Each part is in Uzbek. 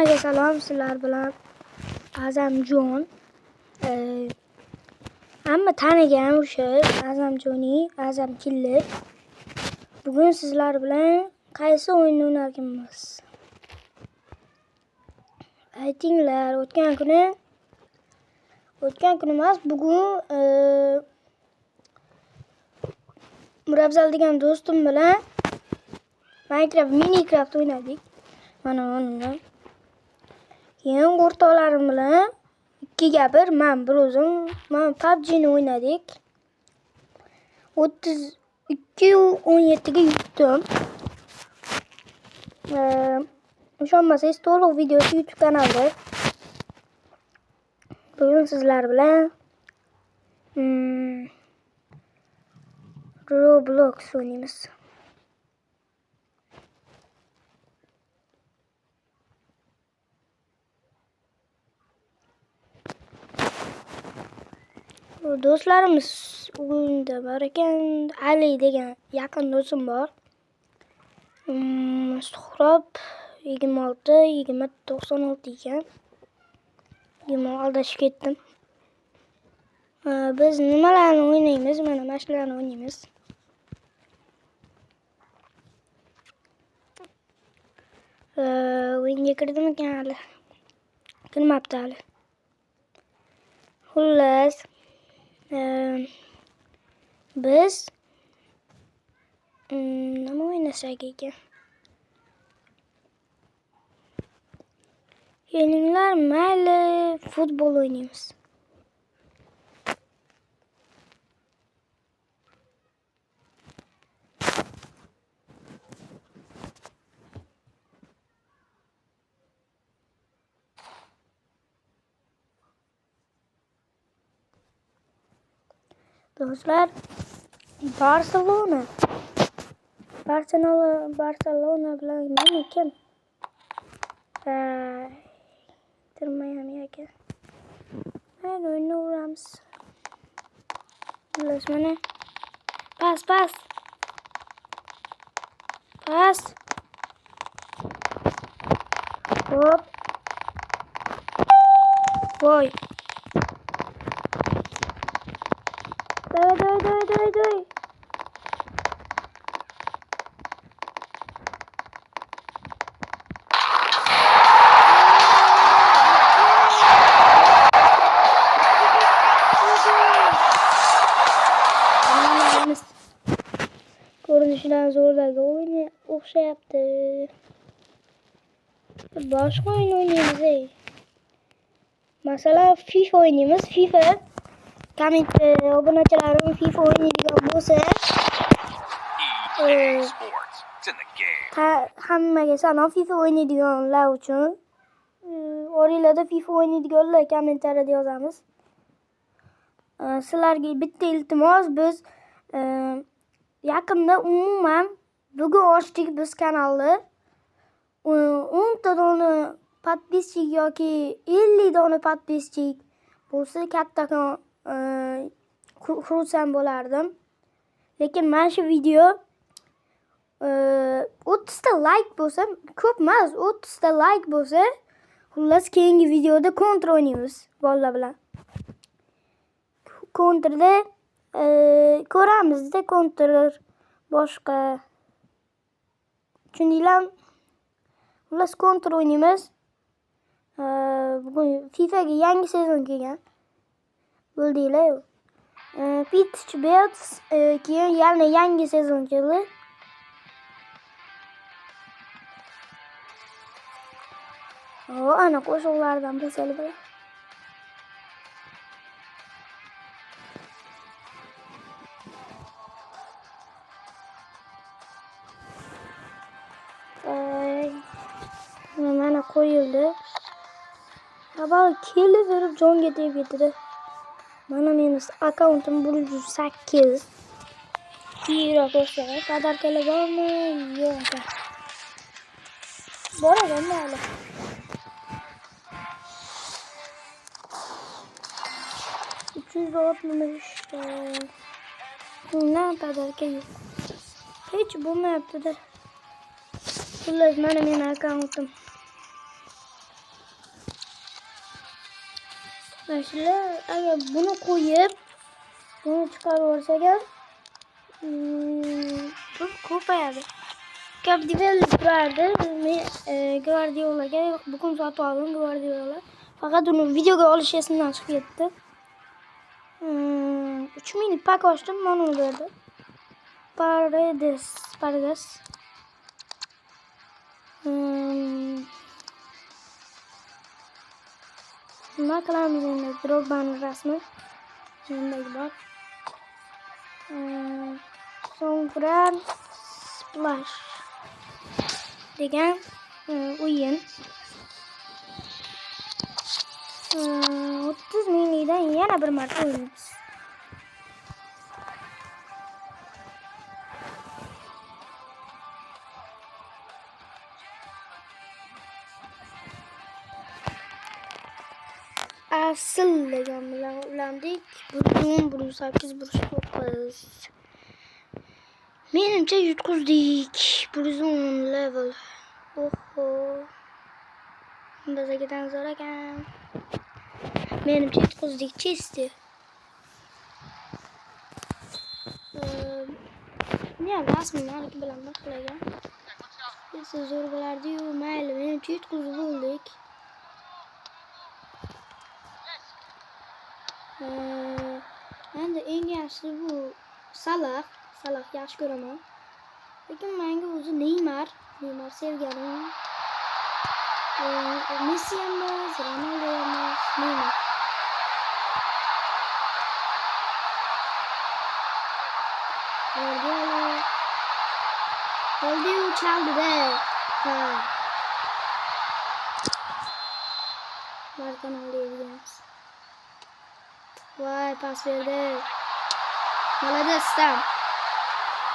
Salom, sizlar bilan Azamjon. Hamma tanigan o'sha Azamjoni, Azamkilli. Bugun sizlar bilan qaysi o'yinni o'ynarkanmiz? Aytinglar, o'tgan kuni emas, bugun Murabzal degan do'stim bilan Minecraft o'ynadik. Mana onunla. Keyin o'rtoqlarim bilan 2-1 men bir o'zim PUBG'ni o'ynadik. 32-17 ga yutdim. Ishonmasangiz to'liq videosi YouTube kanalda. Bugun sizlar bilan Roblox o'ynaymiz. Do'stlarimiz o'yinda bor ekan. Ali degan yaqin do'stim bor. Suhrob 26-96 ekan. Men aldashib ketdim. Biz nimalarni o'ynaymiz? Mana mashlarni o'ynaymiz. O'yinga kirdim ekan hali. Kirmabdi hali. Xullas, biz nima o'ynasak ekan? Kelinglar, mayli futbol o'ynaymiz. Do'stlar, Barcelona bilan men kim? Tirmayam ekan. Mayli, o'ynayveramiz. Xullas, mana pas. Hop. Voy. Давай. Ko'rinishidan zo'rdagi o'yinga o'xshayapti. Boshqa o'yin o'ynaymiz. Masalan, FIFA o'ynaymiz. FIFA obunachilarim FIFA o'ynaydigan bo'lsa, hammaga salom. FIFA o'ynaydiganlar uchun oringlarda FIFA o'ynaydiganlar kommentariyada yozamiz. Sizlarga bitta iltimos, biz yaqinda umuman bugun ochdik biz kanalni. 10 ta dona podpischik yoki 50 dona podpischik bo'lsa kattakon xursand bo'lardim. Lekin mana shu video 30 ta like bo'lsa, ko'p emas, 30 ta like bo'lsa, xullas keyingi videoda Counter o'ynaymiz bolalar bilan. Counterda ko'ramizda, Counter boshqa. Tushundinglar? Xullas Counter o'ynaymiz. Bugun FIFAga yangi sezon kelgan. Bildinglar? Pitch Belts keyin yana yangi sezon keldi. Ana qo'shiqlardan bilsanglar bilan. Mana qo'yildi. Avval kelaverib jonga tegib ketdi. Mana mening akkauntim 108. Kira ko'rsa, qadarkalar bormi? Yo'q. Boraman mayli. 360. Bundan qadarka yo'q. Hech bo'lmayapti-da. Xullas, mana mening akkauntim. Mesela agar bunu qo'yib, bunu chiqarib olsak ham pul ko'payadi. Capdeville turardi. Men Guardiolaga bugun sotib oldim Guardiola. Faqat uni videoga olish esimdan chiqib ketdi. 3000 pak ochdim, mana uni berdi. Paredes. Nima qilamiz endi? Drogbani rasmi. Mendagi bor. So'ngra Splash degan o'yin. 30 mingdan yana bir marta o'ynaymiz. Asıl degan bilan ulandik. 1.8, 1.9. Menimcha yutqizdik. 110 level. Oho. Bazagidan zo'r ekan. Menimcha yutqizdik chesti. Ne rasmlarni bilan baqlagan. Esa zo'r bo'lardi-yu, mayli, menimcha yutqizib bo'ldik. Endi eng yaxshisi bu Salah yaxshi ko'raman. Lekin menga o'zi Neymar sevganim. Messi emas, Ronaldo emas, Neymar. Oldu çaldı be. Ha. Markan alıyoruz. Vay, pas verdi. Молодец там.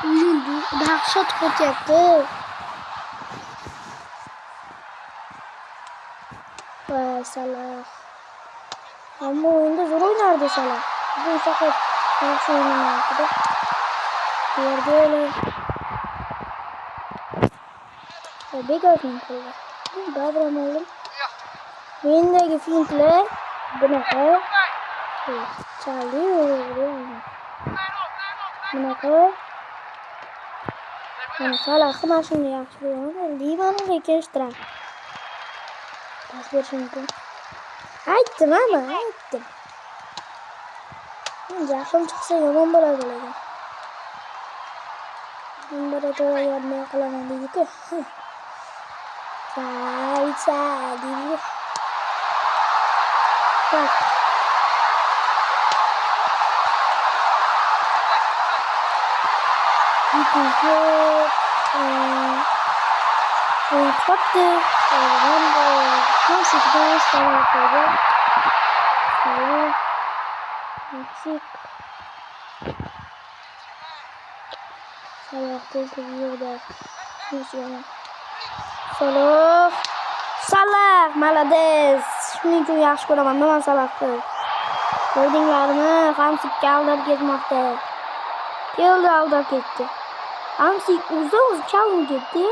Oyun dahşat kötü yaptı. Vay Salah. Ama oyunda zor oynardı Salah. Bu fakat yaxshi oynamayapti. Böyle. Bekar fintler. Babram oğlum. Mendagi fintler bunaqa. Çalıyor. Bunaqa. Mana Salah mana shunday yaxshi bo'ladi. Livani lekin ishtirak. Pas berish mumkin. Aytdim. Men jahlim chiqsa yomon bo'ladi lekin. Men bir to'g'ri yordam qilaman deydi-ku. Deydi. Bak. Fatto Hamsik ben sana koyacağım. Salah Hamsik Salah tezliği da Müslüman Salah Молодец. Shuning uchun yaxshi ko'raman men Salahni. Ko'rdinglarmi? Hamsikka aldab ketmoqda. Keldi aldab ketdi. Hamsik o'zi chalib ketdi.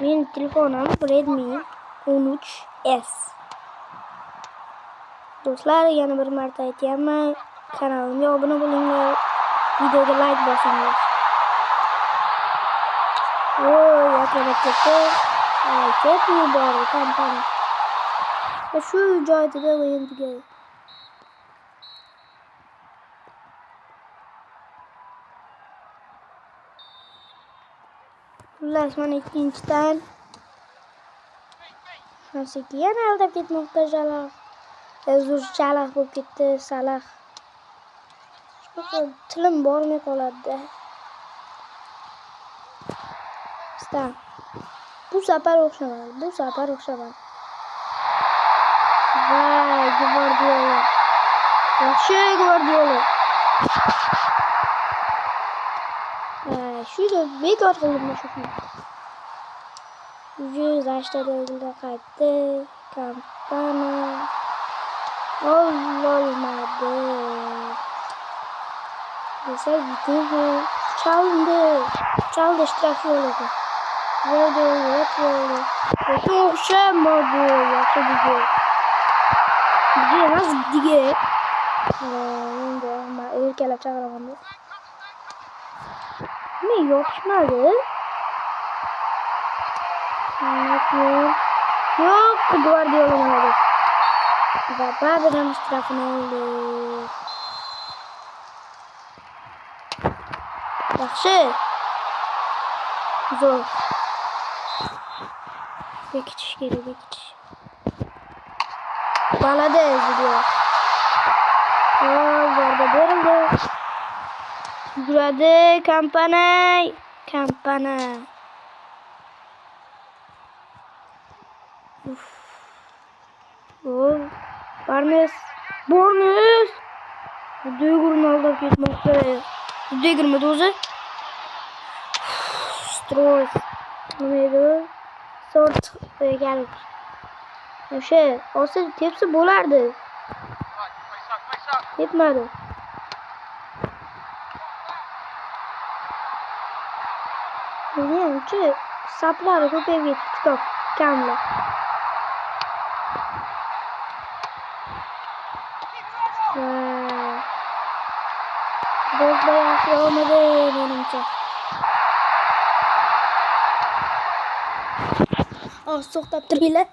Benim telefonum Redmi 13S. Do'stlar, yana bir marta aytaman, kanalimga obuna bo'linglar, videoga like bosinglar. Yaqinlab ketdi. Ketib yubordi kompaniya. Shu joyda o'yin tugadi. Xullas, mana ikkinchi taym. Hamsiki yana aldab ketmoqda Salah. Chalaq bo'lib ketdi Salah. Tilim bormay qoladi. Bu safar o'xshamadi. Vay, Guardiola. Yaxshi Guardiola. Shu bekor qildim shuni. 180 qaytdi. Kampana. Olmadı. Mesela video çaldı iştirak yolladı. Böyle. Çok hoşlanmadı. Yaxşı dige. Dige nasıl dige? Endi ama erkelep çağıramam. Ne yopuşmadı? Yok. Guardiola oynadı. Babadan tarafına oldu. Yaxşı. Zor. Bekitiş geri bekitiş. Bana da eziliyor. Zorda verildi. Burada kampana. Barnes. Düğürün aldı gitmekte. Düğürmedi ozu. Stroys. Neydi? Sort geldi. Olsa tepsi bolardı. Yetmedi. Bilmiyorum ki saplar köpeğe gitti. Kamla. Bozda yaxşı olmadı benimce. Az to'xtab turinglar.